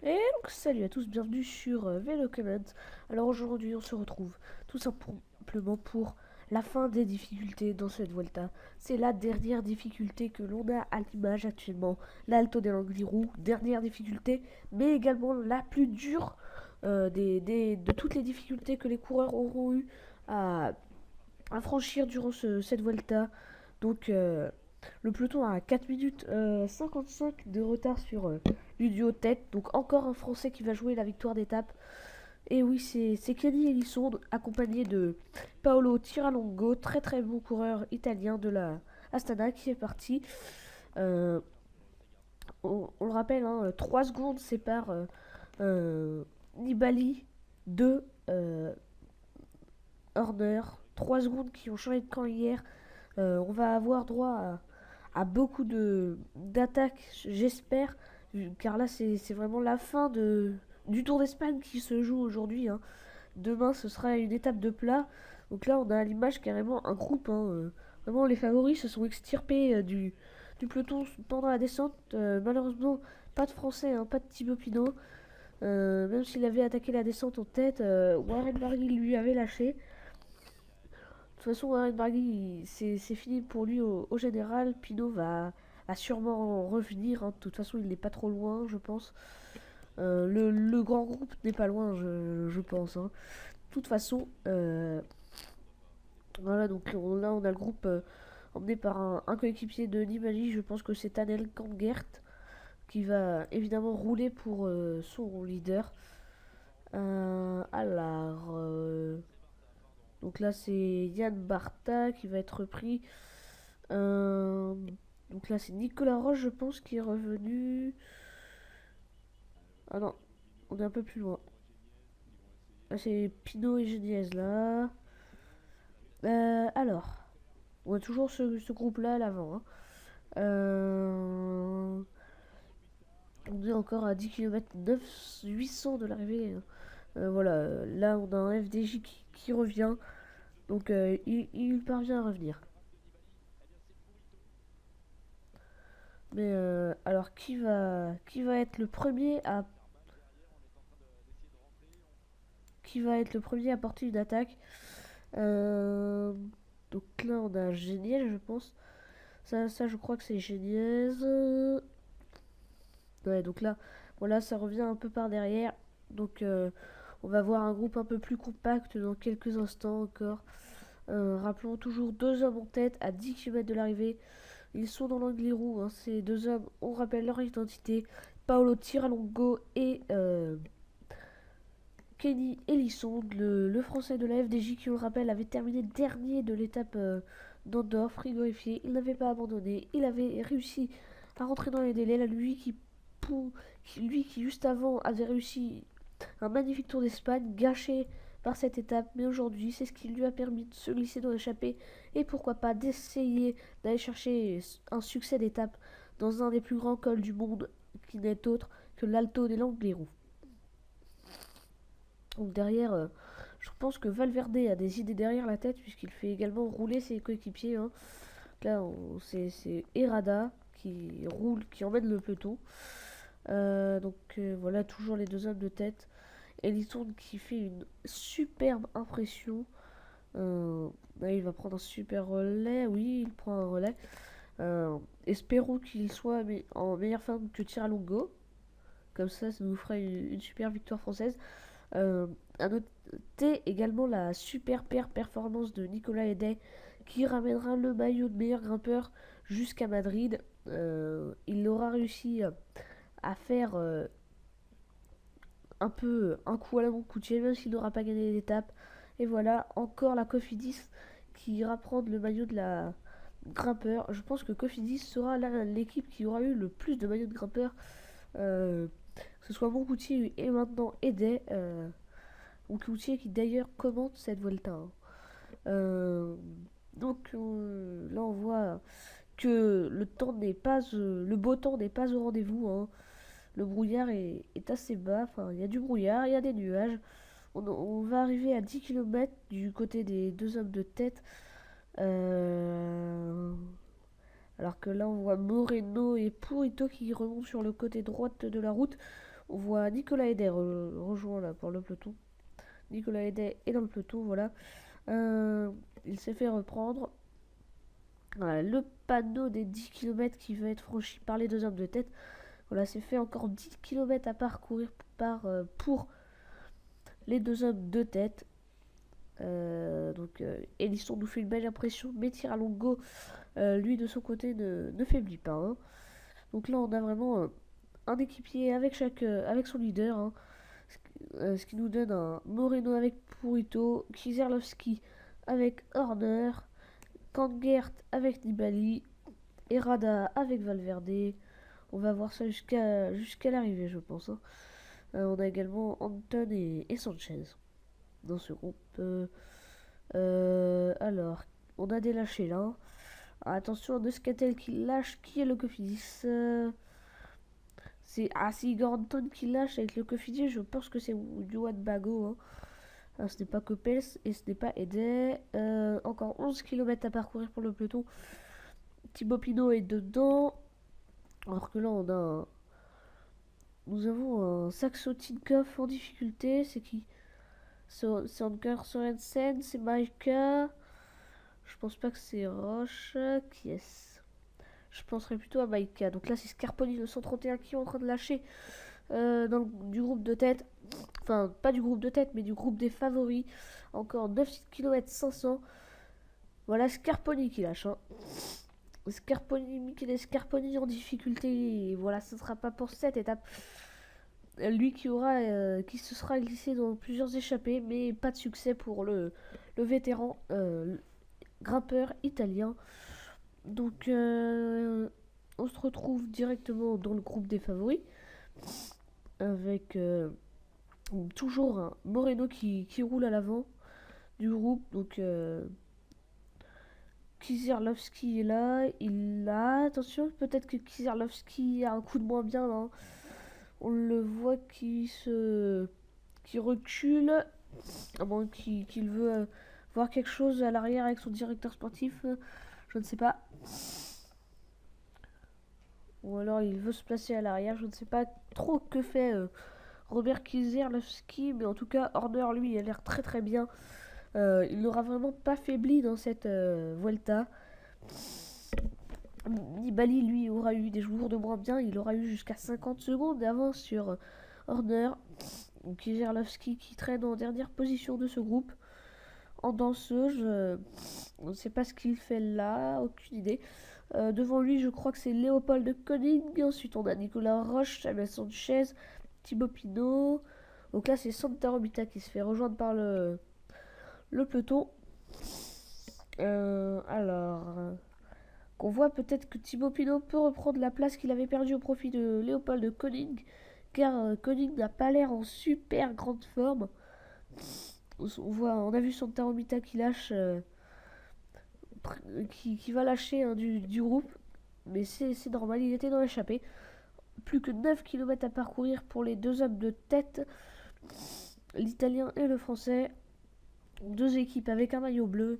Et donc salut à tous, bienvenue sur Vélo Comment. Alors aujourd'hui on se retrouve tout simplement pour la fin des difficultés dans cette Vuelta. C'est la dernière difficulté que l'on a à l'image actuellement, l'Alto del Angliru, dernière difficulté, mais également la plus dure de toutes les difficultés que les coureurs auront eu à, à franchir durant cette Vuelta. Donc le peloton a 4 minutes 55 de retard sur du duo tête. Donc encore un Français qui va jouer la victoire d'étape. Et oui, c'est Kenny Elissonde accompagné de Paolo Tiralongo, très très bon coureur italien de la Astana qui est parti. Euh, on le rappelle, hein, 3 secondes séparent Nibali de Horner. 3 secondes qui ont changé de camp hier. On va avoir droit à beaucoup d'attaques, j'espère, car là c'est vraiment la fin du Tour d'Espagne qui se joue aujourd'hui, hein. Demain ce sera une étape de plat, donc là on a à l'image carrément un groupe, hein. Vraiment les favoris se sont extirpés du peloton pendant la descente. Malheureusement pas de français, hein, pas de Thibaut Pinot. Même s'il avait attaqué la descente en tête, Warren Barguil lui avait lâché. De toute façon, Warren Barguil, c'est fini pour lui au général. Pinot va sûrement revenir, hein. De toute façon, il n'est pas trop loin, je pense. Le grand groupe n'est pas loin, je pense, hein. De toute façon, voilà, donc là, on a le groupe emmené par un coéquipier de Nibali. Je pense que c'est Anel Kangert qui va évidemment rouler pour son leader. Donc là, c'est Yann Barta qui va être pris. Euh, donc là, c'est Nicolas Roche, je pense, qui est revenu. Ah non, on est un peu plus loin. Là, c'est Pinot et Geniez, là. Alors, on a toujours ce groupe-là à l'avant, hein. Euh, on est encore à 10 km 800 de l'arrivée, hein. Voilà, là, on a un FDJ qui revient. Donc, il parvient à revenir. Mais alors, qui va être le premier à porter une attaque? Euh, donc là, on a Géniel, je pense. Ça, je crois que c'est Géniez. Ouais, donc là, voilà, ça revient un peu par derrière. Donc, on va voir un groupe un peu plus compact dans quelques instants encore. Rappelons toujours 2 hommes en tête à 10 km de l'arrivée. Ils sont dans l'Angliru, hein. Ces 2 hommes, on rappelle leur identité. Paolo Tiralongo et Kenny Elissonde, le français de la FDJ qui, on le rappelle, avait terminé dernier de l'étape d'Andorre, frigorifié. Il n'avait pas abandonné, il avait réussi à rentrer dans les délais. Là, lui qui juste avant avait réussi un magnifique Tour d'Espagne, gâché par cette étape, mais aujourd'hui c'est ce qui lui a permis de se glisser dans l'échappée et pourquoi pas d'essayer d'aller chercher un succès d'étape dans un des plus grands cols du monde qui n'est autre que l'Alto des Langlérous. Donc derrière, je pense que Valverde a des idées derrière la tête puisqu'il fait également rouler ses coéquipiers, hein. Là, c'est Herrada qui roule, qui emmène le peloton. Donc voilà, toujours les 2 hommes de tête. Ellison qui fait une superbe impression. Là, il va prendre un super relais. Oui, il prend un relais. Espérons qu'il soit en meilleure forme que Tiralongo. Comme ça nous fera une super victoire française. À noter également la super performance de Nicolas Hedey qui ramènera le maillot de meilleur grimpeur jusqu'à Madrid. Il aura réussi à faire un peu un coup à la Moncoutier, même s'il n'aura pas gagné l'étape. Et voilà, encore la Cofidis qui ira prendre le maillot de la grimpeur. Je pense que Cofidis sera l'équipe qui aura eu le plus de maillots de grimpeur. Que ce soit Moncoutier et maintenant Hedey. Moncoutier qui d'ailleurs commente cette Volta, hein. Euh, donc là on voit que le beau temps n'est pas au rendez-vous, hein. Le brouillard est assez bas, enfin il y a du brouillard, il y a des nuages. On va arriver à 10 km du côté des 2 hommes de tête. Euh, Alors que là on voit Moreno et Purito qui remontent sur le côté droit de la route. On voit Nicolas Eder rejoint là pour le peloton. Nicolas Eder est dans le peloton, voilà. Il s'est fait reprendre. Voilà, le panneau des 10 km qui va être franchi par les deux hommes de tête. Voilà, c'est fait encore 10 km à parcourir pour les deux hommes de tête. Elisson nous fait une belle impression, mais Tiralongo, lui de son côté, ne faiblit pas. Hein. Donc là, on a vraiment un équipier avec son leader. Hein. Ce qui nous donne un Moreno avec Purito, Kizerlovski avec Horner, Kangert avec Nibali, Errada avec Valverde. On va voir ça jusqu'à l'arrivée, je pense. Hein. On a également Anton et Sanchez dans ce groupe. Alors, on a des lâchés là. Attention, Neuskatel qui lâche. Qui est le Cofidis c'est Igor Anton qui lâche avec le Cofidis. Je pense que c'est Johan Bago. Hein. Alors, ce n'est pas Coppels et ce n'est pas Eder. Encore 11 km à parcourir pour le peloton. Thibaut Pinot est dedans. Alors que là, nous avons un Saxo Tinkoff en difficulté. C'est qui? C'est Anker Sorensen, c'est Maika. Je pense pas que c'est Roche. Qui est-ce? Je penserais plutôt à Maika. Donc là, c'est Scarponi le 131 qui est en train de lâcher du groupe de tête. Enfin, pas du groupe de tête, mais du groupe des favoris. Encore 9 km 500. Voilà Scarponi qui lâche. Hein. Michele Scarponi en difficulté. Et voilà, ce ne sera pas pour cette étape. Lui qui se sera glissé dans plusieurs échappées, mais pas de succès pour le vétéran grimpeur italien. Donc on se retrouve directement dans le groupe des favoris avec toujours un Moreno qui roule à l'avant du groupe. Donc Kizerlovski est là, attention, peut-être que Kizerlovski a un coup de moins bien là. On le voit qui recule, à moins qu'il veut voir quelque chose à l'arrière avec son directeur sportif, je ne sais pas. Ou alors il veut se placer à l'arrière, je ne sais pas trop que fait Robert Kizerlovski, mais en tout cas Horner lui il a l'air très très bien. Il n'aura vraiment pas faibli dans cette Vuelta. Nibali lui aura eu des jours de moins bien, il aura eu jusqu'à 50 secondes d'avance sur Horner. Kizerlovski qui traîne en dernière position de ce groupe. En danseuse, on ne sait pas ce qu'il fait là, aucune idée. Devant lui, je crois que c'est Léopold de Koning. Ensuite, on a Nicolas Roche, Samuel Sanchez, Thibaut Pinot. Donc là, c'est Santa Romita qui se fait rejoindre par le peloton. Qu'on voit peut-être que Thibaut Pinot peut reprendre la place qu'il avait perdue au profit de Léopold de Koning. Car Koning n'a pas l'air en super grande forme. On a vu Santa Romita qui lâche, qui va lâcher hein, du groupe, mais c'est normal, il était dans l'échappée. Plus que 9 km à parcourir pour les deux hommes de tête, l'italien et le français. Deux équipes avec un maillot bleu,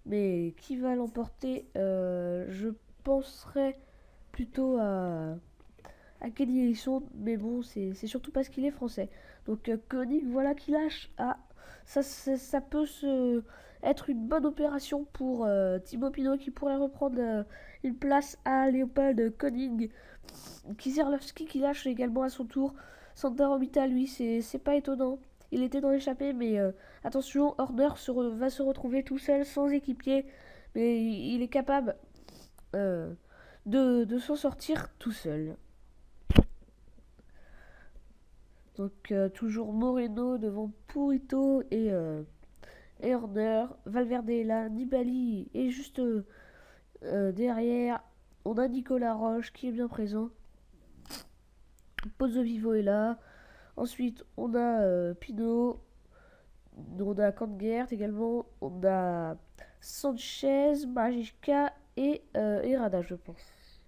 mais qui va l'emporter je penserais plutôt à Kenny Ellison, mais bon, c'est surtout parce qu'il est français. Donc Koenig, voilà qui lâche. Ça peut être une bonne opération pour Thibaut Pinot qui pourrait reprendre une place à Léopold Koenig. Kizerlovski qui lâche également à son tour. Santa Romita, lui, c'est pas étonnant. Il était dans l'échappée, mais attention, Horner va se retrouver tout seul, sans équipier. Mais il est capable de s'en sortir tout seul. Donc toujours Moreno devant Purito et Horner. Valverde est là, Nibali est juste derrière. On a Nicolas Roche qui est bien présent. Pozzo Vivo est là. Ensuite on a Pinot. On a Kangert également. On a Sanchez, Majika et Errada je pense.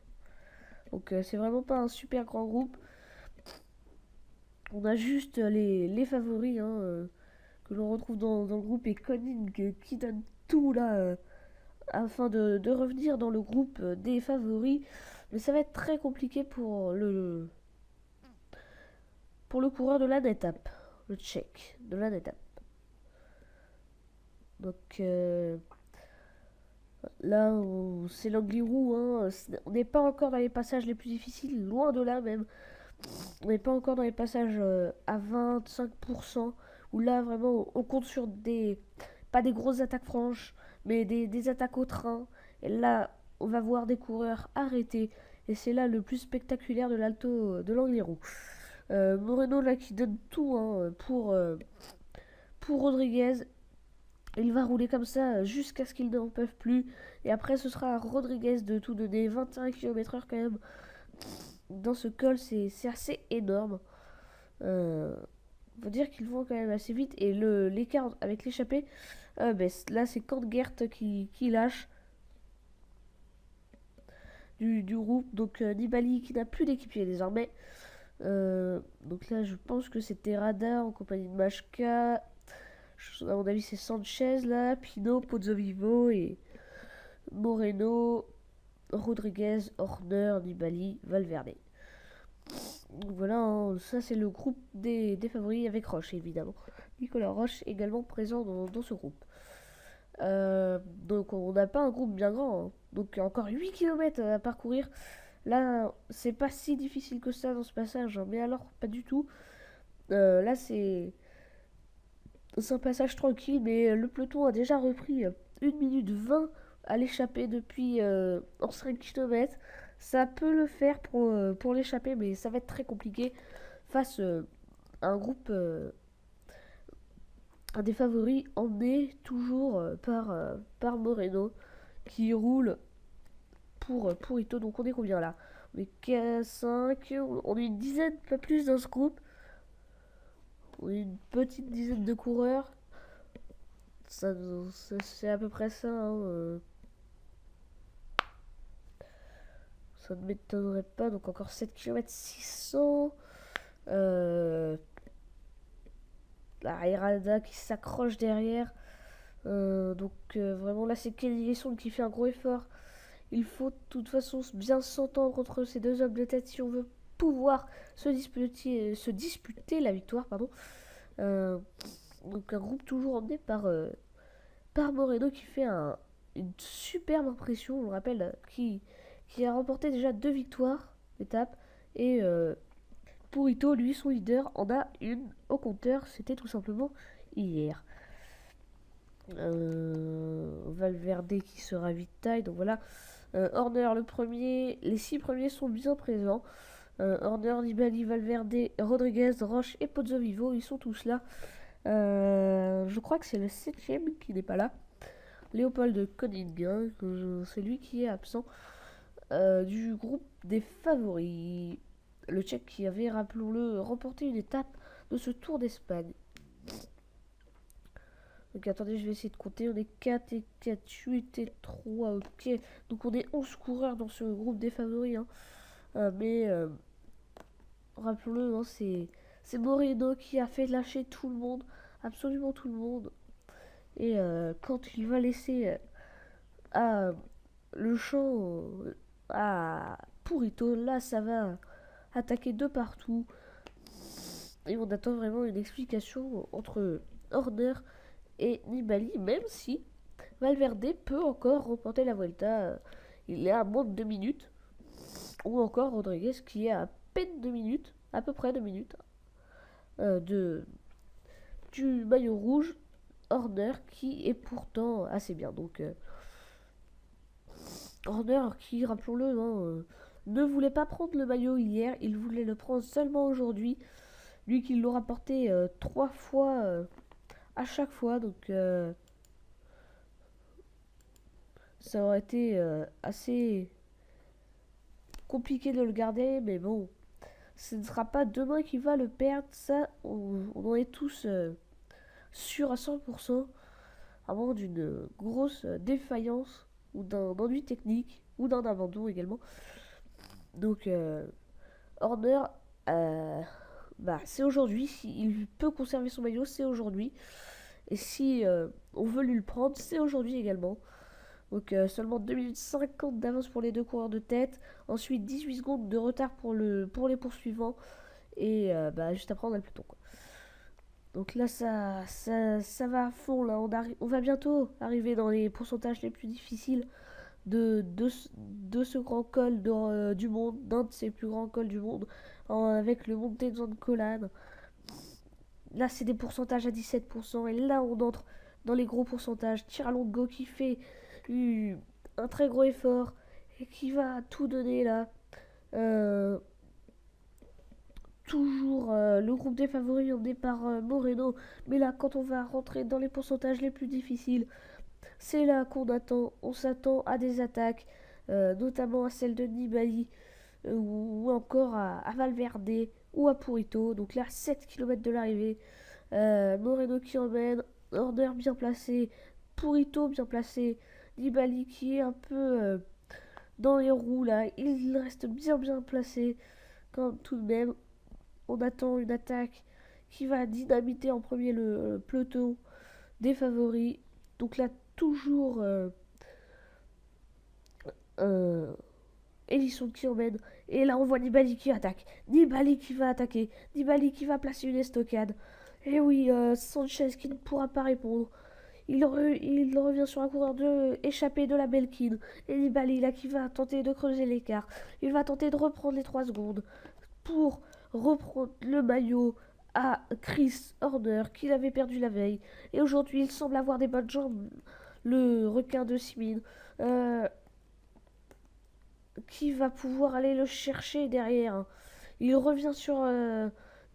Donc c'est vraiment pas un super grand groupe. On a juste les favoris hein, que l'on retrouve dans le groupe et Koenig qui donne tout là afin de revenir dans le groupe des favoris. Mais ça va être très compliqué pour pour le coureur de la étape, le Tchèque de la étape. Donc là, c'est l'Angliru, hein. On n'est pas encore dans les passages les plus difficiles, loin de là même. On n'est pas encore dans les passages à 25%, où là vraiment on compte sur pas des grosses attaques franches, mais des attaques au train. Et là, on va voir des coureurs arrêtés. Et c'est là le plus spectaculaire de l'Alto de l'Angliru. Moreno là qui donne tout, hein, pour Rodriguez. Il va rouler comme ça jusqu'à ce qu'ils n'en peuvent plus. Et après, ce sera à Rodriguez de tout donner. 21 km/h quand même. Dans ce col, c'est assez énorme. Faut dire qu'ils vont quand même assez vite. Et l'écart avec l'échappée, là, c'est Kantgert qui lâche du groupe. Donc Nibali qui n'a plus d'équipier désormais. Donc là, je pense que c'était Radar en compagnie de Machka. À mon avis, c'est Sanchez là, Pinot, Pozzovivo et Moreno, Rodriguez, Horner, Nibali, Valverde. Donc voilà, hein, ça c'est le groupe des favoris avec Roche évidemment. Nicolas Roche également présent dans ce groupe. Donc on n'a pas un groupe bien grand, hein. Donc encore 8 km à parcourir. Là, c'est pas si difficile que ça dans ce passage, hein, mais alors pas du tout. Là, c'est un passage tranquille, mais le peloton a déjà repris 1 minute 20 à l'échapper depuis en 5 km. Ça peut le faire pour l'échapper, mais ça va être très compliqué face à un groupe, un des favoris emmené toujours par Moreno, qui roule pour Ito. Donc on est combien là? On est qu'à 5, on est une dizaine, pas plus dans ce groupe. On est une petite dizaine de coureurs. Ça c'est à peu près ça, hein. Ça ne m'étonnerait pas. Donc encore 7 km 600. La Irada qui s'accroche derrière. Vraiment là c'est Kenny Lesson qui fait un gros effort. Il faut de toute façon bien s'entendre entre ces deux hommes de tête si on veut pouvoir se disputer la victoire. Pardon. Donc un groupe toujours emmené par Moreno qui fait une superbe impression. On le rappelle, qui a remporté déjà 2 victoires d'étape. Et pour Ito, lui, son leader, en a une au compteur. C'était tout simplement hier. Valverde qui se ravitaille. Donc voilà. Horner le premier. Les 6 premiers sont bien présents. Horner, Nibali, Valverde, Rodriguez, Roche et Pozzovivo. Ils sont tous là. Je crois que c'est le 7ème qui n'est pas là. Léopold Koning, hein, c'est lui qui est absent du groupe des favoris. Le Tchèque qui avait, rappelons-le, remporté une étape de ce Tour d'Espagne. Donc attendez, je vais essayer de compter. On est 4 et 4, 8 et 3, ok. Donc on est 11 coureurs dans ce groupe des favoris. Hein. Rappelons-le, hein, c'est Moreno qui a fait lâcher tout le monde, absolument tout le monde. Et quand il va laisser le champ à Purito, là ça va attaquer de partout. Et on attend vraiment une explication entre Horner et Nibali, même si Valverde peut encore remporter la Vuelta. Il est à moins de 2 minutes. Ou encore Rodriguez qui est à peine 2 minutes, à peu près 2 minutes, du maillot rouge. Horner qui est pourtant assez bien. Donc Horner qui, rappelons-le, hein, ne voulait pas prendre le maillot hier, il voulait le prendre seulement aujourd'hui. Lui qui l'aura porté 3 fois à chaque fois. Donc ça aurait été assez compliqué de le garder. Mais bon, ce ne sera pas demain qu'il va le perdre. Ça, on en est tous sûrs à 100%. À moins d'une grosse défaillance ou d'un ennui technique ou d'un abandon également. Donc Horner, c'est aujourd'hui. S'il peut conserver son maillot, c'est aujourd'hui. Et si on veut lui le prendre, c'est aujourd'hui également. Donc seulement 2 minutes 50 d'avance pour les deux coureurs de tête. Ensuite 18 secondes de retard pour les poursuivants. Et bah, juste après, on a le peloton, quoi. Donc là, ça va à fond. Là, on va bientôt arriver dans les pourcentages les plus difficiles de ce grand col du monde, d'un de ces plus grands cols du monde, avec le Monte Zoncolan. Là, c'est des pourcentages à 17%. Et là, on entre dans les gros pourcentages. Tiralongo qui fait un très gros effort et qui va tout donner là. Euh, Toujours le groupe des favoris emmené par Moreno. Mais là, quand on va rentrer dans les pourcentages les plus difficiles, c'est là qu'on attend. On s'attend à des attaques, notamment à celle de Nibali, ou encore à Valverde ou à Purito. Donc là, 7 km de l'arrivée. Moreno qui emmène, Horner bien placé, Purito bien placé, Nibali qui est un peu dans les roues là. Il reste bien placé quand tout de même. On attend une attaque qui va dynamiter en premier le peloton des favoris. Donc là, toujours euh, Elisson qui emmène. Et là, on voit Nibali qui attaque. Nibali qui va attaquer. Nibali qui va placer une estocade. Et oui, Sanchez qui ne pourra pas répondre. Il revient sur un coureur de échappé de la Belkin. Et Nibali là qui va tenter de creuser l'écart. Il va tenter de reprendre les 3 secondes pour reprendre le maillot à Chris Horner qu'il avait perdu la veille. Et aujourd'hui, il semble avoir des bonnes jambes, le requin de Simine, qui va pouvoir aller le chercher derrière. Il revient sur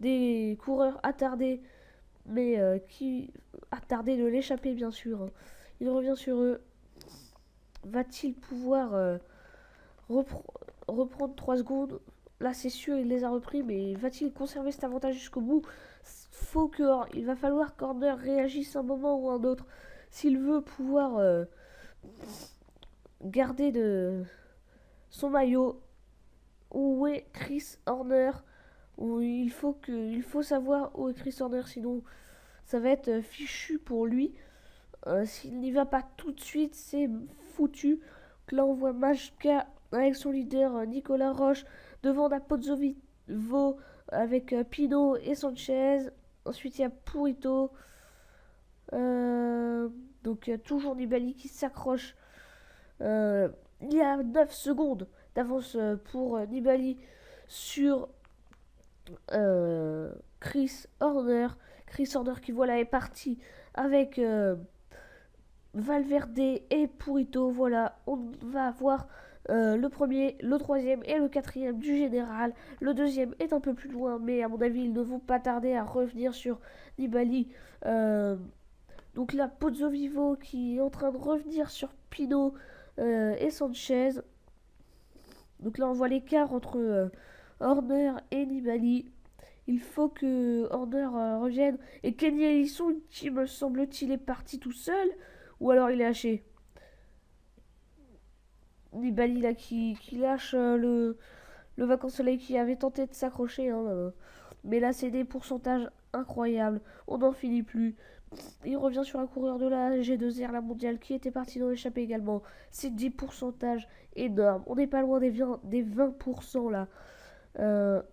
des coureurs attardés, mais qui attardés de l'échapper bien sûr. Il revient sur eux. Va-t-il pouvoir reprendre 3 secondes? Là, c'est sûr, il les a repris, mais va-t-il conserver cet avantage jusqu'au bout? Il va falloir qu'Horner réagisse un moment ou un autre s'il veut pouvoir garder son maillot. Où est Chris Horner? Il faut savoir où est Chris Horner, sinon ça va être fichu pour lui. S'il n'y va pas tout de suite, c'est foutu. Là, on voit Majka avec son leader Nicolas Roche devant Pozzovivo avec Pino et Sanchez. Ensuite, il y a Purito. Donc, toujours Nibali qui s'accroche. Il y a 9 secondes d'avance pour Nibali sur Chris Horner. Chris Horner qui, voilà, est parti avec Valverde et Purito. Voilà, on va avoir le premier, le troisième et le quatrième du général. Le deuxième est un peu plus loin, mais à mon avis, ils ne vont pas tarder à revenir sur Nibali. Donc là, Pozzovivo qui est en train de revenir sur Pino et Sanchez. Donc là, on voit l'écart entre Horner et Nibali. Il faut que Horner revienne. Et Kenny Ellison, qui me semble-t-il est parti tout seul, ou alors il est haché. Nibali là qui lâche le vacances-soleil qui avait tenté de s'accrocher. Hein. Mais là, c'est des pourcentages incroyables. On n'en finit plus. Il revient sur un coureur de la G2R, la mondiale, qui était parti dans l'échappée également. C'est des pourcentages énormes. On n'est pas loin des 20% là.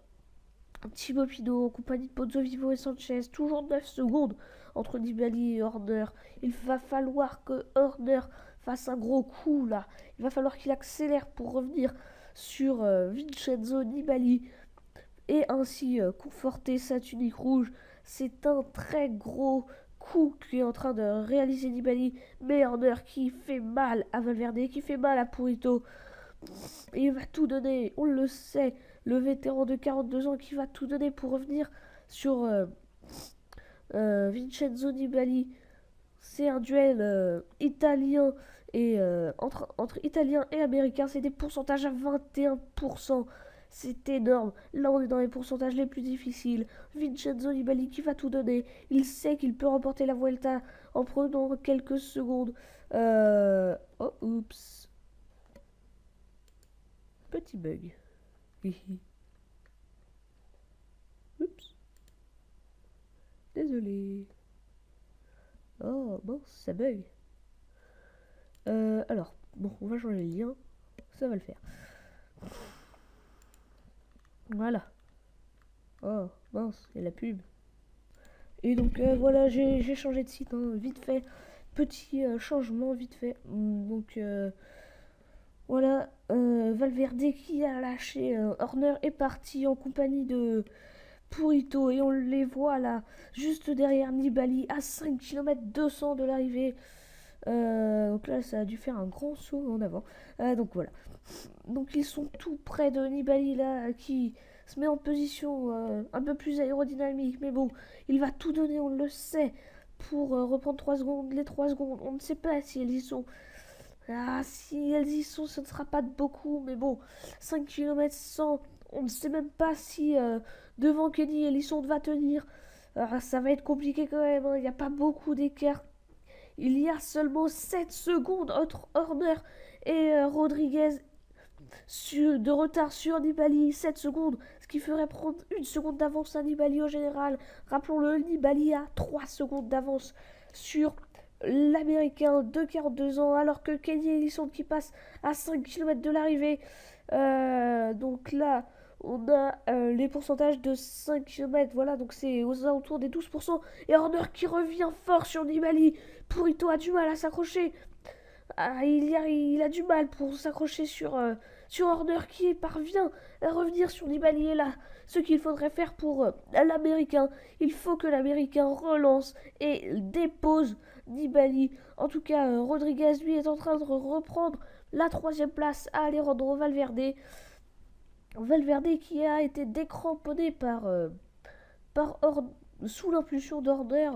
Thibaut Pinot en compagnie de Pozzovivo et Sanchez. Toujours 9 secondes entre Nibali et Horner. Il va falloir que Horner fasse un gros coup là. Il va falloir qu'il accélère pour revenir sur Vincenzo Nibali et ainsi conforter sa tunique rouge. C'est un très gros coup qui est en train de réaliser Nibali, mais Horner qui fait mal à Valverde, qui fait mal à Purito. Et il va tout donner, on le sait, le vétéran de 42 ans qui va tout donner pour revenir sur Vincenzo Nibali. C'est un duel italien et entre italien et américain, c'est des pourcentages à 21%. C'est énorme. Là, on est dans les pourcentages les plus difficiles. Vincenzo Nibali qui va tout donner. Il sait qu'il peut remporter la Vuelta en prenant quelques secondes. Oh, oups. Petit bug. Oups. Désolé. Oh, bon, ça bug. Alors, bon, on va changer le lien. Ça va le faire. Voilà. Oh, mince, il y a la pub. Et donc voilà, j'ai changé de site, hein, vite fait. Petit changement, vite fait. Donc voilà, Valverde qui a lâché. Horner est parti en compagnie de Purito. Et on les voit là, juste derrière Nibali, à 5 km 200 de l'arrivée. Donc là, ça a dû faire un grand saut en avant. Donc voilà. Donc ils sont tout près de Nibali là, qui se met en position un peu plus aérodynamique. Mais bon, il va tout donner, on le sait, pour reprendre 3 secondes. Les 3 secondes, on ne sait pas si elles y sont. Ah, si elles y sont, ce ne sera pas de beaucoup. Mais bon, 5 km 100, on ne sait même pas si devant Kenny Ellison va tenir. Ça va être compliqué quand même, hein. Il n'y a pas beaucoup d'écart. Il y a seulement 7 secondes entre Horner et Rodriguez de retard sur Nibali, 7 secondes, ce qui ferait prendre une seconde d'avance à Nibali au général. Rappelons-le, Nibali a 3 secondes d'avance sur l'américain de 42 ans, alors que Kenny Ellison qui passe à 5 km de l'arrivée. Donc là, on a les pourcentages de 5 km, voilà, donc c'est aux alentours des 12%. Et Horner qui revient fort sur Nibali. Purito a du mal à s'accrocher. Il a du mal pour s'accrocher sur Horner qui parvient à revenir sur Nibali. Et là, ce qu'il faudrait faire pour l'Américain, il faut que l'Américain relance et dépose Nibali. En tout cas, Rodriguez, lui, est en train de reprendre la troisième place à Alejandro Valverde. Valverde qui a été décramponné par sous l'impulsion d'Horner.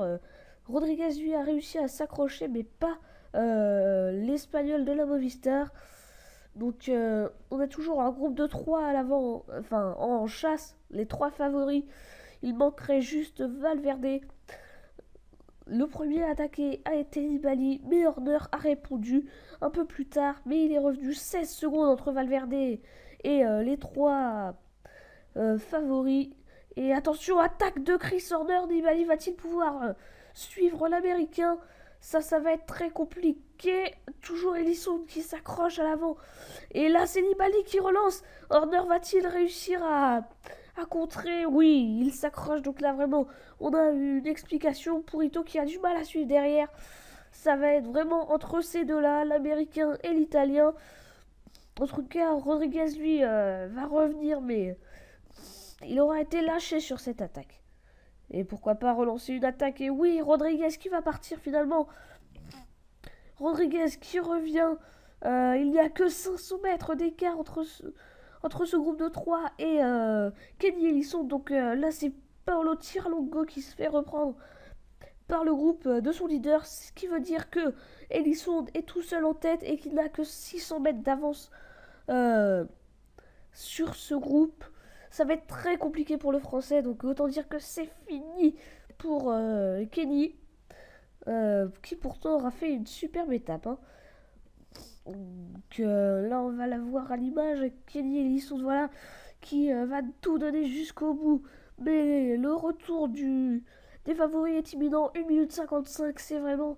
Rodriguez, lui, a réussi à s'accrocher, mais pas l'Espagnol de la Movistar. Donc on a toujours un groupe de 3 à l'avant, enfin en chasse, les 3 favoris. Il manquerait juste Valverde. Le premier à attaquer a été Nibali, mais Horner a répondu un peu plus tard, mais il est revenu 16 secondes entre Valverde et les 3 favoris. Et attention, attaque de Chris Horner. Nibali va-t-il pouvoir suivre l'Américain? Ça va être très compliqué. Toujours Ellison qui s'accroche à l'avant. Et là, c'est Nibali qui relance. Horner va-t-il réussir à contrer? Oui, il s'accroche. Donc là, vraiment, on a une explication. Purito qui a du mal à suivre derrière. Ça va être vraiment entre ces deux-là, l'Américain et l'Italien. En tout cas, Rodriguez, lui, va revenir, mais il aura été lâché sur cette attaque. Et pourquoi pas relancer une attaque? Et oui, Rodriguez qui va partir finalement. Rodriguez qui revient. Il n'y a que 500 mètres d'écart entre ce groupe de 3 et Kenny Ellison. Donc là, c'est Paolo Tiralongo qui se fait reprendre par le groupe de son leader. Ce qui veut dire que Ellison est tout seul en tête et qu'il n'a que 600 mètres d'avance sur ce groupe. Ça va être très compliqué pour le français, donc autant dire que c'est fini pour Kenny, qui pourtant aura fait une superbe étape, hein. Donc là, on va la voir à l'image. Kenny Ellison, voilà, qui va tout donner jusqu'au bout. Mais le retour des favoris est imminent. 1 minute 55, c'est vraiment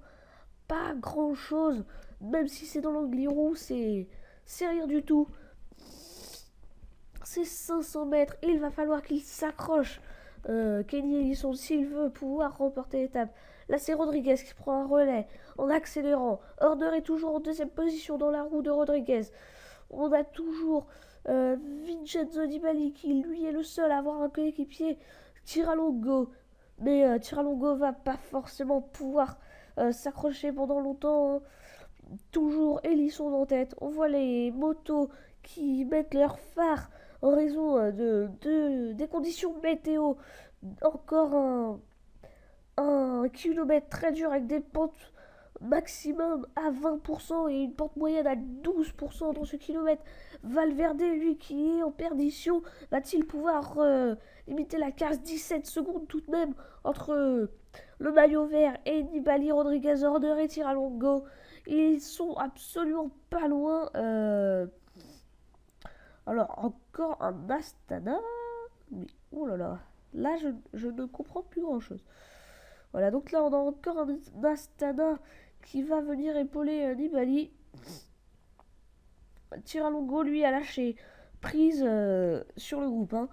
pas grand chose. Même si c'est dans l'Angliru, c'est rien du tout. C'est 500 mètres. Il va falloir qu'il s'accroche. Kenny Ellison, s'il veut pouvoir remporter l'étape. Là, c'est Rodriguez qui prend un relais en accélérant. Horner est toujours en deuxième position dans la roue de Rodriguez. On a toujours Vincenzo Nibali qui, lui, est le seul à avoir un coéquipier, Tiralongo. Mais Tiralongo va pas forcément pouvoir s'accrocher pendant longtemps, hein. Toujours Ellison en tête. On voit les motos qui mettent leur phare en raison des conditions météo. Encore un kilomètre très dur avec des pentes maximum à 20% et une pente moyenne à 12% dans ce kilomètre. Valverde, lui, qui est en perdition, va-t-il pouvoir limiter la casse? 17 secondes tout de même entre le maillot vert et Nibali, Rodriguez, Horner et Tiralongo. Ils sont absolument pas loin. Alors, encore un Astana. Mais, oh là là. Là, je ne comprends plus grand-chose. Voilà, donc là, on a encore un Astana qui va venir épauler Nibali. Tiralongo, lui, a lâché prise sur le groupe, hein.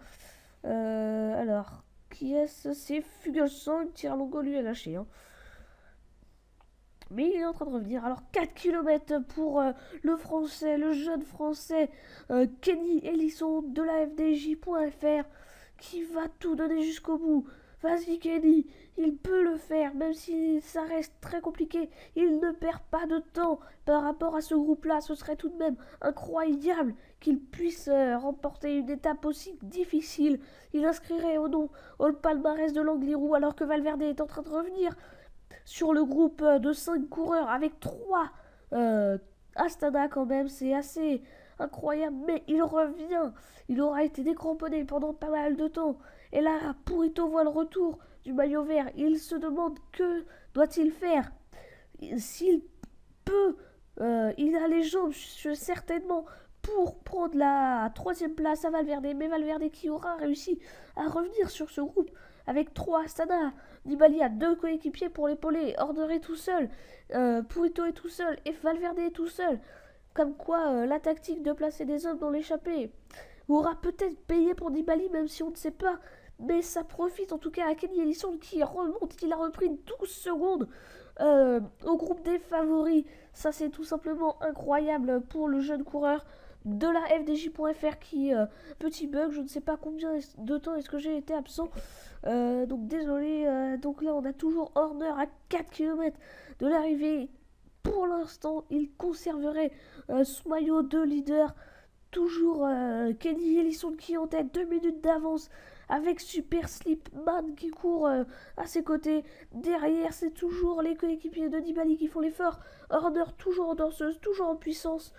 Alors, qui est-ce? C'est Fuglsang, Tiralongo lui a lâché, hein. Mais il est en train de revenir. Alors 4 km pour le français, le jeune français Kenny Ellisson de la FDJ.fr qui va tout donner jusqu'au bout. Vas-y Kenny, il peut le faire, même si ça reste très compliqué. Il ne perd pas de temps par rapport à ce groupe-là. Ce serait tout de même incroyable qu'il puisse remporter une étape aussi difficile. Il inscrirait au nom au palmarès de l'Angliru alors que Valverde est en train de revenir sur le groupe de 5 coureurs avec 3 Astana quand même, c'est assez incroyable, mais il revient. Il aura été décramponné pendant pas mal de temps. Et là, Purito voit le retour du maillot vert. Il se demande que doit-il faire. S'il peut, il a les jambes certainement pour prendre la troisième place à Valverde. Mais Valverde qui aura réussi à revenir sur ce groupe avec 3 Astana. Nibali a 2 coéquipiers pour l'épauler. Order est tout seul. Purito est tout seul. Et Valverde est tout seul. Comme quoi, la tactique de placer des hommes dans l'échappée aura peut-être payé pour Nibali, même si on ne sait pas. Mais ça profite en tout cas à Kenny Ellisson qui remonte. Il a repris 12 secondes au groupe des favoris. Ça, c'est tout simplement incroyable pour le jeune coureur de la FDJ.fr qui, petit bug, je ne sais pas combien de temps est-ce que j'ai été absent. Donc désolé, donc là on a toujours Horner à 4 km de l'arrivée. Pour l'instant, il conserverait son maillot de leader. Toujours Kenny Ellisson qui est en tête, 2 minutes d'avance avec Super Slipman qui court à ses côtés. Derrière, c'est toujours les coéquipiers de Nibali qui font l'effort. Horner toujours en danseuse, toujours en puissance.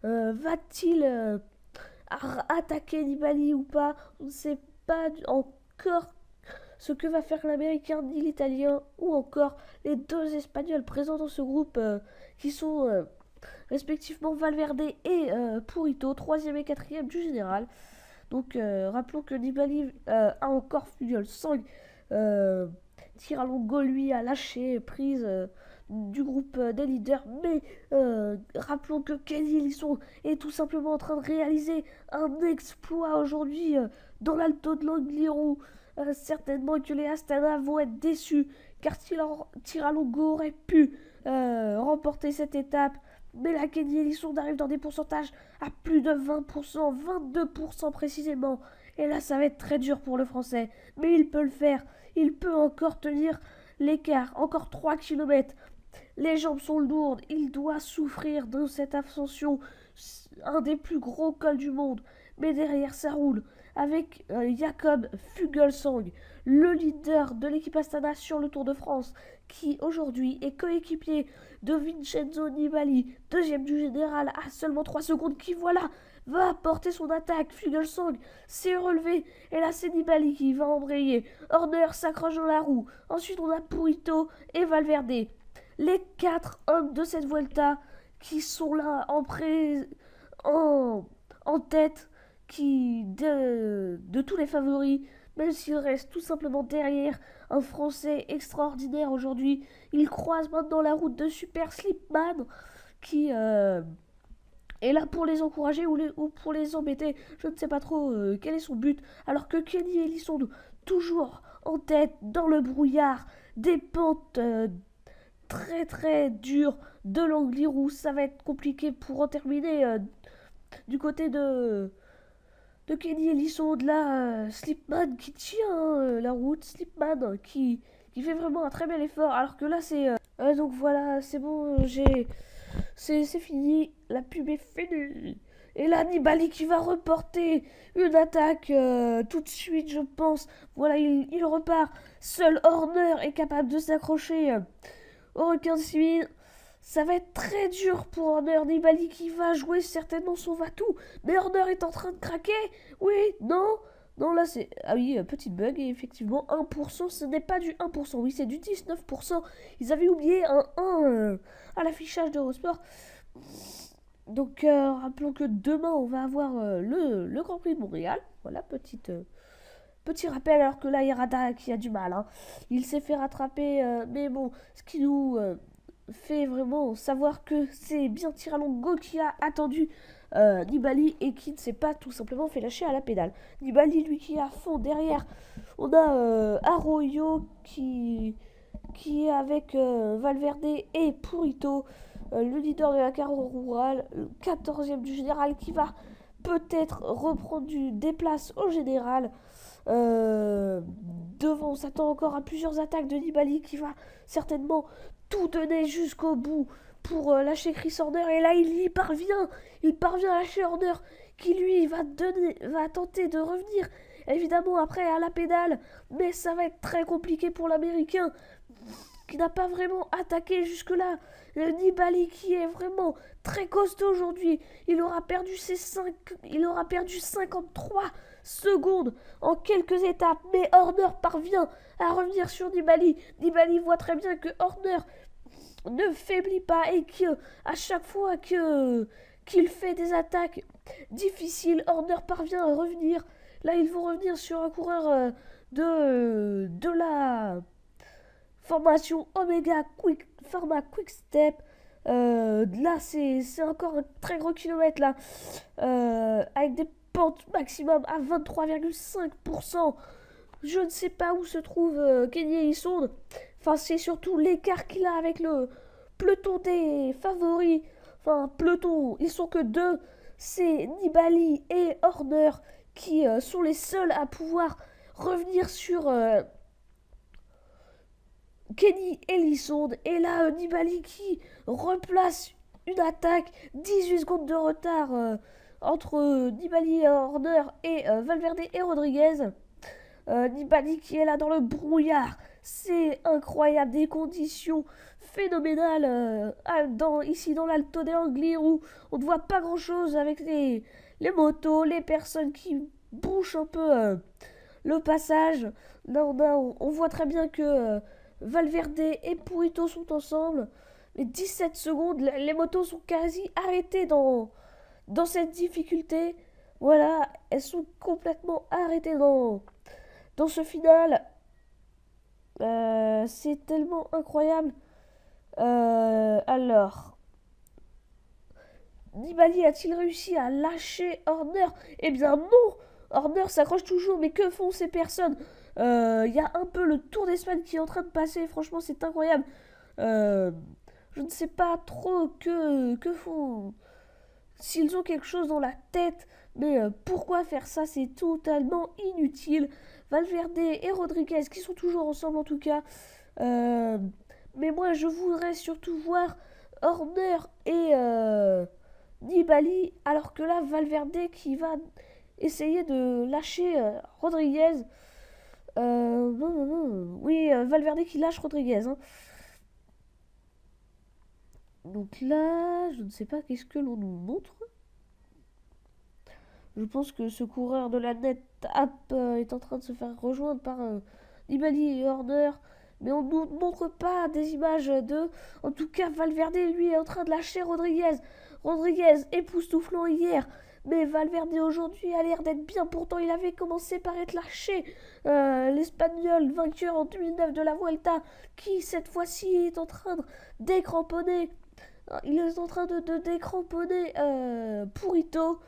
Va-t-il attaquer Nibali ou pas? On ne sait pas encore ce que va faire l'américain ni l'italien ou encore les 2 espagnols présents dans ce groupe qui sont respectivement Valverde et Purito, 3e et 4e du général. Donc rappelons que Nibali a encore Fuglsang. Tiralongo lui a lâché prise du groupe des leaders, mais rappelons que Kenny Ellisson est tout simplement en train de réaliser un exploit aujourd'hui dans l'Alto de l'Angliru. Certainement que les Astana vont être déçus car Tiralongo aurait pu remporter cette étape, mais la Kenny Ellisson arrive dans des pourcentages à plus de 20%, 22% précisément. Et là, ça va être très dur pour le français, mais il peut le faire. Il peut encore tenir l'écart, encore 3 km. Les jambes sont lourdes, il doit souffrir de cette ascension, un des plus gros cols du monde. Mais derrière, ça roule avec Jakob Fuglsang, le leader de l'équipe Astana sur le Tour de France, qui aujourd'hui est coéquipier de Vincenzo Nibali, 2e du général à seulement 3 secondes, qui voilà va porter son attaque. Fuglsang s'est relevé et là c'est Nibali qui va embrayer. Horner s'accroche dans la roue. Ensuite on a Purito et Valverde. Les 4 hommes de cette Vuelta qui sont là en tête de tous les favoris, même s'il reste tout simplement derrière un Français extraordinaire aujourd'hui. Il croise maintenant la route de Super Slipman qui est là pour les encourager ou pour les embêter. Je ne sais pas trop quel est son but. Alors que Kenny Ellisson, toujours en tête dans le brouillard, des pentes très très dures de l'Angliru. Ça va être compliqué pour en terminer du côté de Kenny Ellisson, de la Slipman qui tient la route, Slipman qui fait vraiment un très bel effort, alors que là c'est... donc voilà, c'est bon, c'est fini, la pub est finie. Et là, Nibali qui va reporter une attaque tout de suite, je pense. Voilà, il repart. Seul Horner est capable de s'accrocher au requin de 6000. Ça va être très dur pour Horner. Nibali qui va jouer certainement son va-tout. Mais Horner est en train de craquer. Oui, non. Non, là c'est... Ah oui, petit bug. Et effectivement, 1%, ce n'est pas du 1%. Oui, c'est du 19%. Ils avaient oublié un 1 à l'affichage d'Eurosport. Donc, rappelons que demain, on va avoir le Grand Prix de Montréal. Voilà, petit rappel, alors que là, il y a Rada qui a du mal. Hein. Il s'est fait rattraper, mais bon, ce qui nous fait vraiment savoir que c'est bien Tiralongo qui a attendu Nibali et qui ne s'est pas tout simplement fait lâcher à la pédale. Nibali, lui, qui est à fond derrière. On a Arroyo qui est avec Valverde et Purito, le leader de la carrière rurale, le 14e du général qui va peut-être reprendre des places au général. Devant, on s'attend encore à plusieurs attaques de Nibali qui va certainement tout donner jusqu'au bout pour lâcher Chris Horner. Et là, il y parvient. Il parvient à lâcher Horner qui, lui, va tenter de revenir. Évidemment, après, à la pédale. Mais ça va être très compliqué pour l'Américain qui n'a pas vraiment attaqué jusque-là. Nibali qui est vraiment très costaud aujourd'hui. Il aura perdu 53 secondes en quelques étapes. Mais Horner parvient à revenir sur Nibali. Nibali voit très bien que Horner ne faiblit pas et que à chaque fois qu'il fait des attaques difficiles, Horner parvient à revenir. Là, ils vont revenir sur un coureur de la formation Omega Pharma Quick Step. Là, c'est encore un très gros kilomètre là, avec des pentes maximum à 23,5%. Je ne sais pas où se trouve Kenny Elissonde. Enfin, c'est surtout l'écart qu'il a avec le peloton des favoris. Enfin, peloton, ils sont que deux. C'est Nibali et Horner qui sont les seuls à pouvoir revenir sur Kenny Elissonde. Et là, Nibali qui replace une attaque. 18 secondes de retard entre Nibali et Horner et Valverde et Rodriguez. Nibali qui est là dans le brouillard. C'est incroyable, des conditions phénoménales ici dans l'Alto degli Angli où on ne voit pas grand chose avec les motos, les personnes qui bouchent un peu le passage. Là on voit très bien que Valverde et Purito sont ensemble. Les 17 secondes, les motos sont quasi arrêtées dans cette difficulté. Voilà, elles sont complètement arrêtées dans ce final. C'est tellement incroyable. Alors, Nibali a-t-il réussi à lâcher Horner? Eh bien non. Horner s'accroche toujours, mais que font ces personnes? Il y a un peu le Tour d'Espagne qui est en train de passer. Franchement, c'est incroyable. Je ne sais pas trop que font. S'ils ont quelque chose dans la tête, mais pourquoi faire ça? C'est totalement inutile. Valverde et Rodriguez qui sont toujours ensemble en tout cas. Mais moi je voudrais surtout voir Horner et Nibali, alors que là Valverde qui va essayer de lâcher Rodriguez. Non, non, non. Oui, Valverde qui lâche Rodriguez. Hein. Donc là, je ne sais pas qu'est-ce que l'on nous montre. Je pense que ce coureur de la Net App est en train de se faire rejoindre par Nibali et Horner. Mais on ne nous montre pas des images d'eux. En tout cas, Valverde, lui, est en train de lâcher Rodriguez. Rodriguez époustouflant hier. Mais Valverde aujourd'hui a l'air d'être bien. Pourtant, il avait commencé par être lâché. L'Espagnol, vainqueur en 2009 de la Vuelta, qui cette fois-ci est en train de décramponner. Il est en train de décramponner Purito.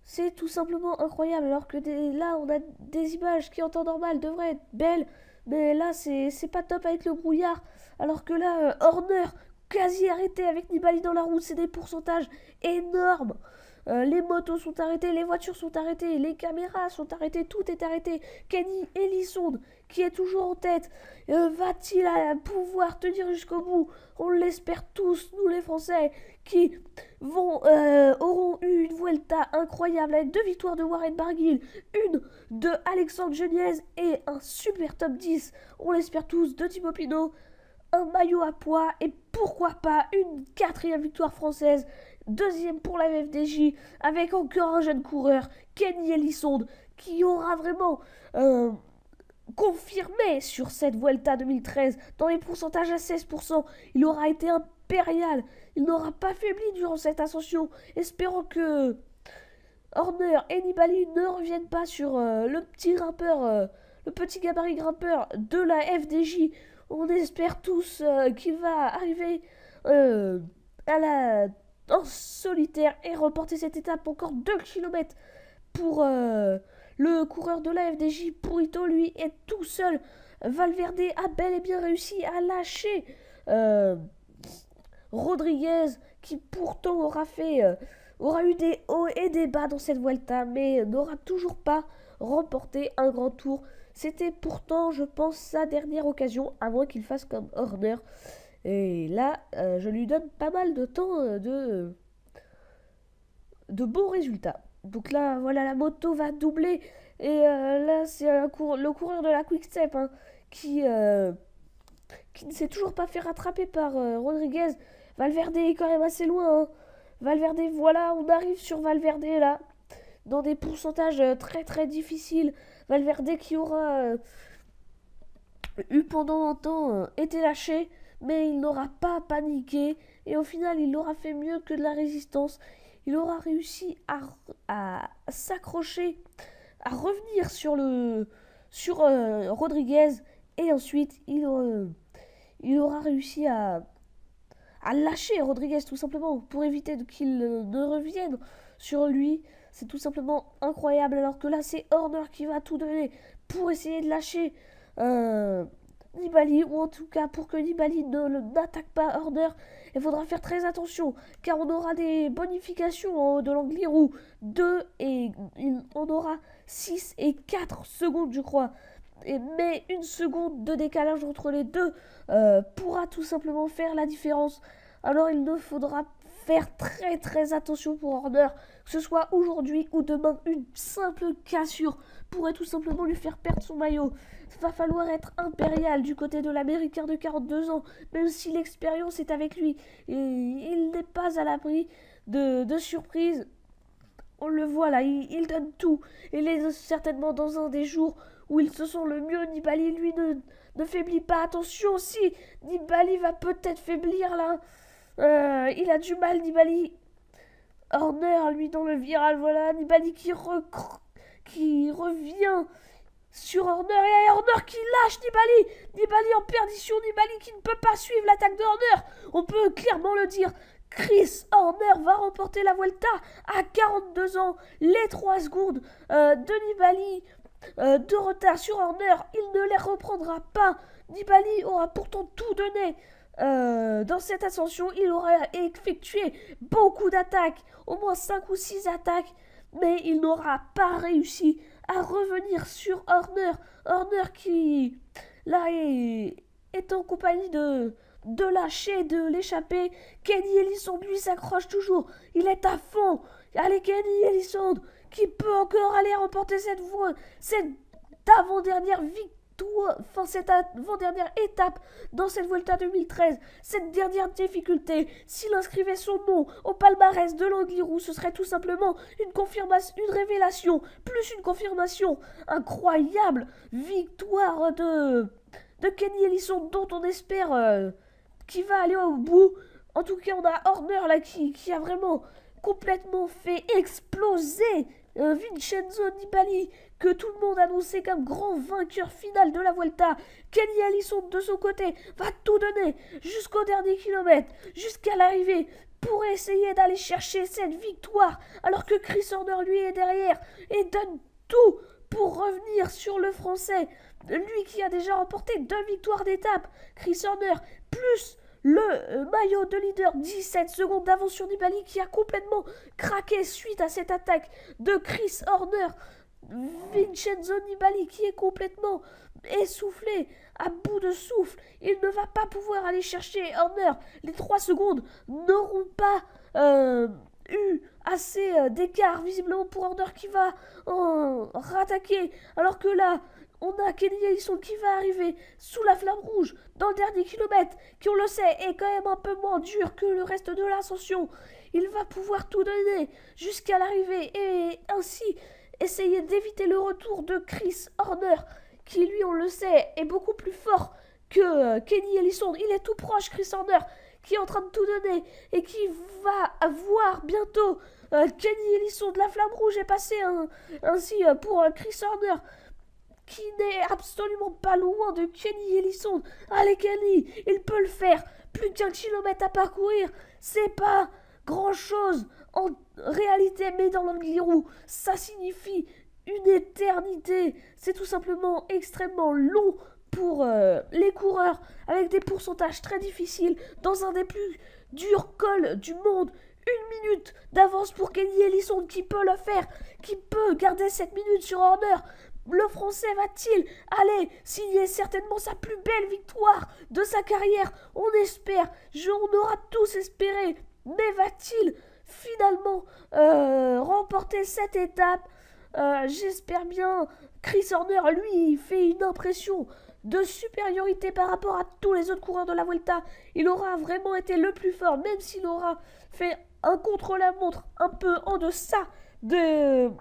C'est tout simplement incroyable. Alors que là, on a des images qui, en temps normal, devraient être belles. Mais là, c'est pas top avec le brouillard. Alors que là, Horner, quasi arrêté avec Nibali dans la route. C'est des pourcentages énormes. Les motos sont arrêtées, les voitures sont arrêtées, les caméras sont arrêtées, tout est arrêté. Kenny Elissonde, qui est toujours en tête, va-t-il pouvoir tenir jusqu'au bout? On l'espère tous, nous les Français, qui auront eu une Vuelta incroyable avec 2 victoires de Warren Barguil, une de Alexandre Geniez et un super top 10. On l'espère tous, de Thibaut Pinot, un maillot à poids et pourquoi pas une 4e victoire française. 2e pour la FDJ, avec encore un jeune coureur, Kenny Elissonde, qui aura vraiment confirmé sur cette Vuelta 2013, dans les pourcentages à 16%, il aura été impérial, il n'aura pas faibli durant cette ascension, espérant que Horner et Nibali ne reviennent pas sur le petit gabarit grimpeur de la FDJ. On espère tous qu'il va arriver à la en solitaire et remporter cette étape. Encore 2 km pour le coureur de la FDJ. Purito, lui, est tout seul. Valverde a bel et bien réussi à lâcher Rodriguez, qui pourtant aura eu des hauts et des bas dans cette Vuelta, mais n'aura toujours pas remporté un grand tour. C'était pourtant, je pense, sa dernière occasion, à moins qu'il fasse comme Horner. Et là, je lui donne pas mal de temps de bons résultats. Donc là, voilà, la moto va doubler. Et là, c'est le coureur de la Quick-Step qui ne s'est toujours pas fait rattraper par Rodriguez. Valverde est quand même assez loin. Valverde, voilà, on arrive sur Valverde là, dans des pourcentages très très difficiles. Valverde qui aura eu pendant un temps été lâché, mais il n'aura pas paniqué. Et au final, il aura fait mieux que de la résistance. Il aura réussi à s'accrocher, à revenir sur Rodriguez. Et ensuite, il aura réussi à lâcher Rodriguez tout simplement pour éviter qu'il ne revienne sur lui. C'est tout simplement incroyable, alors que là c'est Horner qui va tout donner pour essayer de lâcher Nibali, ou en tout cas pour que Nibali n'attaque pas Horner. Il faudra faire très attention car on aura des bonifications en haut de l'Angliru, 2 et on aura 6 et 4 secondes je crois. Mais une seconde de décalage entre les deux pourra tout simplement faire la différence. Alors il ne faudra faire très très attention pour Horner, que ce soit aujourd'hui ou demain. Une simple cassure pourrait tout simplement lui faire perdre son maillot. Il va falloir être impérial du côté de l'Américain de 42 ans, même si l'expérience est avec lui. Et il n'est pas à l'abri de surprises. On le voit là, il donne tout. Il est certainement dans un des jours où il se sent le mieux. Nibali, lui, ne faiblit pas. Attention aussi, Nibali va peut-être faiblir là. Il a du mal, Nibali. Horner, lui, dans le viral, voilà. Nibali qui revient sur Horner. Et Horner qui lâche Nibali. Nibali en perdition. Nibali qui ne peut pas suivre l'attaque de Horner. On peut clairement le dire. Chris Horner va remporter la Vuelta à 42 ans. Les 3 secondes de Nibali de retard sur Horner, il ne les reprendra pas. Nibali aura pourtant tout donné dans cette ascension. Il aura effectué beaucoup d'attaques, au moins 5 ou 6 attaques, mais il n'aura pas réussi à revenir sur Horner. Horner qui là est en compagnie de lâcher, de l'échapper. Kenny Ellison lui s'accroche toujours. Il est à fond. Allez, Kenny Ellison qui peut encore aller remporter cette avant-dernière victoire, enfin cette avant-dernière étape dans cette Vuelta 2013, cette dernière difficulté. S'il inscrivait son nom au palmarès de l'Angliru, ce serait tout simplement une confirmation, une révélation, plus une confirmation. Incroyable victoire de Kenny Ellison, dont on espère qu'il va aller au bout. En tout cas, on a Horner là qui a vraiment complètement fait exploser Vincenzo Nibali, que tout le monde annonçait comme grand vainqueur final de la Vuelta. Kenny Ellison, de son côté, va tout donner jusqu'au dernier kilomètre, jusqu'à l'arrivée, pour essayer d'aller chercher cette victoire, alors que Chris Horner, lui, est derrière et donne tout pour revenir sur le Français. Lui qui a déjà remporté 2 victoires d'étape. Chris Horner, plus le maillot de leader, 17 secondes d'avance sur Nibali, qui a complètement craqué suite à cette attaque de Chris Horner. Vincenzo Nibali qui est complètement essoufflé, à bout de souffle. Il ne va pas pouvoir aller chercher Horner. Les 3 secondes n'auront pas eu assez d'écart visiblement pour Horner, qui va rattaquer, alors que là on a Kenny Ellison qui va arriver sous la flamme rouge dans le dernier kilomètre, qui, on le sait, est quand même un peu moins dur que le reste de l'ascension. Il va pouvoir tout donner jusqu'à l'arrivée et ainsi essayer d'éviter le retour de Chris Horner, qui, lui, on le sait, est beaucoup plus fort que Kenny Ellison. Il est tout proche, Chris Horner, qui est en train de tout donner et qui va avoir bientôt Kenny Ellison. De la flamme rouge est passé ainsi pour Chris Horner, qui n'est absolument pas loin de Kenny Ellison. Allez, Kenny, il peut le faire. Plus qu'1 kilomètre à parcourir. C'est pas grand-chose en réalité, mais dans l'Angliru, ça signifie une éternité. C'est tout simplement extrêmement long pour les coureurs, avec des pourcentages très difficiles, dans un des plus durs cols du monde. 1 minute d'avance pour Kenny Elissonde qui peut le faire, qui peut garder cette minute sur Horner. Le Français va-t-il aller signer certainement sa plus belle victoire de sa carrière? On espère, on aura tous espéré, mais va-t-il finalement remporter cette étape? J'espère bien. Chris Horner, lui, il fait une impression de supériorité par rapport à tous les autres coureurs de la Vuelta. Il aura vraiment été le plus fort, même s'il aura fait un contre-la-montre un peu en deçà de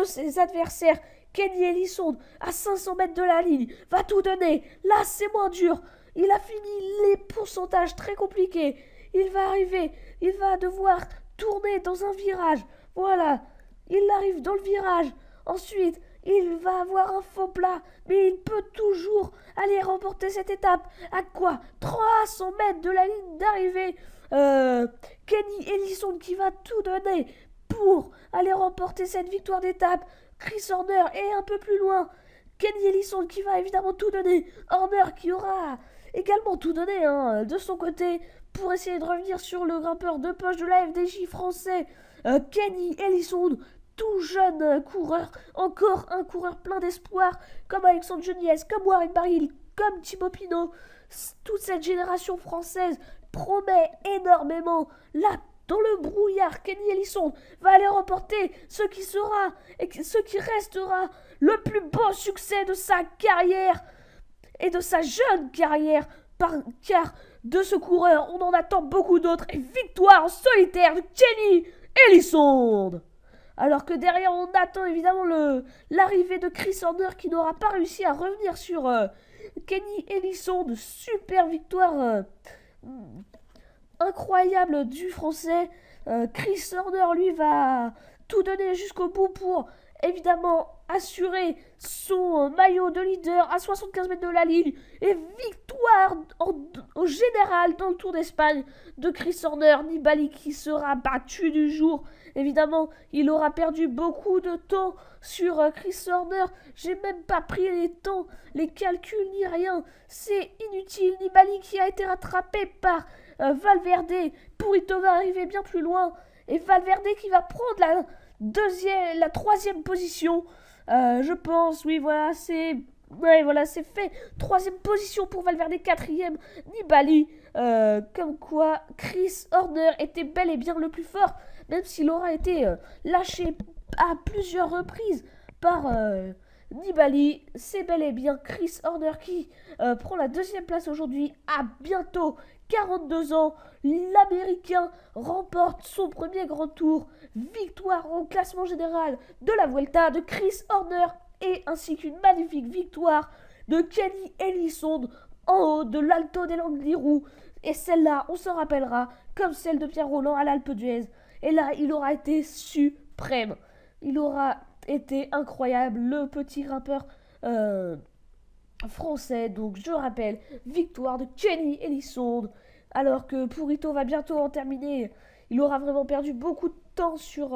ses adversaires. Kenny Elissonde, à 500 mètres de la ligne, va tout donner. Là, c'est moins dur. Il a fini les pourcentages très compliqués. Il va arriver, il va devoir tourner dans un virage. Voilà, il arrive dans le virage. Ensuite, il va avoir un faux plat, mais il peut toujours aller remporter cette étape. À quoi 300 mètres de la ligne d'arrivée. Kenny Elissonde qui va tout donner pour aller remporter cette victoire d'étape. Chris Horner est un peu plus loin. Kenny Elissonde qui va évidemment tout donner. Horner qui aura également tout donné de son côté pour essayer de revenir sur le grimpeur de poche de la FDJ français. Kenny Elissonde, tout jeune coureur, encore un coureur plein d'espoir, comme Alexandre Geniez, comme Warren Barguil, comme Thibaut Pinot. Toute cette génération française promet énormément. Là, dans le brouillard, Kenny Elissonde va aller remporter ce qui sera et ce qui restera le plus beau succès de sa carrière et de sa jeune carrière, car de ce coureur, on en attend beaucoup d'autres. Et victoire en solitaire de Kenny Elissonde. Alors que derrière, on attend évidemment l'arrivée de Chris Horner qui n'aura pas réussi à revenir sur Kenny Elissonde. Super victoire incroyable du français. Chris Horner, lui, va tout donner jusqu'au bout pour évidemment assurer son maillot de leader à 75 mètres de la ligne. Et victoire au général dans le Tour d'Espagne de Chris Horner. Nibali qui sera battu du jour. Évidemment, il aura perdu beaucoup de temps sur Chris Horner. J'ai même pas pris les temps, les calculs ni rien. C'est inutile. Nibali qui a été rattrapé par Valverde. Purito va arriver bien plus loin. Et Valverde qui va prendre la troisième position. Je pense, oui, voilà, c'est fait. Troisième position pour Valverde, quatrième Nibali. Comme quoi, Chris Horner était bel et bien le plus fort, même s'il aura été lâché à plusieurs reprises par Nibali. C'est bel et bien Chris Horner qui prend la deuxième place aujourd'hui à bientôt 42 ans. L'Américain remporte son premier grand tour. Victoire au classement général de la Vuelta de Chris Horner et ainsi qu'une magnifique victoire de Kenny Elissonde en haut de l'Alto dell'Angliru. Et celle-là, on s'en rappellera, comme celle de Pierre Rolland à l'Alpe d'Huez. Et là, il aura été suprême. Il aura été incroyable, le petit grimpeur français. Donc, je rappelle, victoire de Kenny Elissonde. Alors que Purito va bientôt en terminer. Il aura vraiment perdu beaucoup de temps sur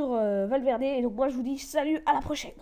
Valverde. Et donc, moi, je vous dis salut, à la prochaine.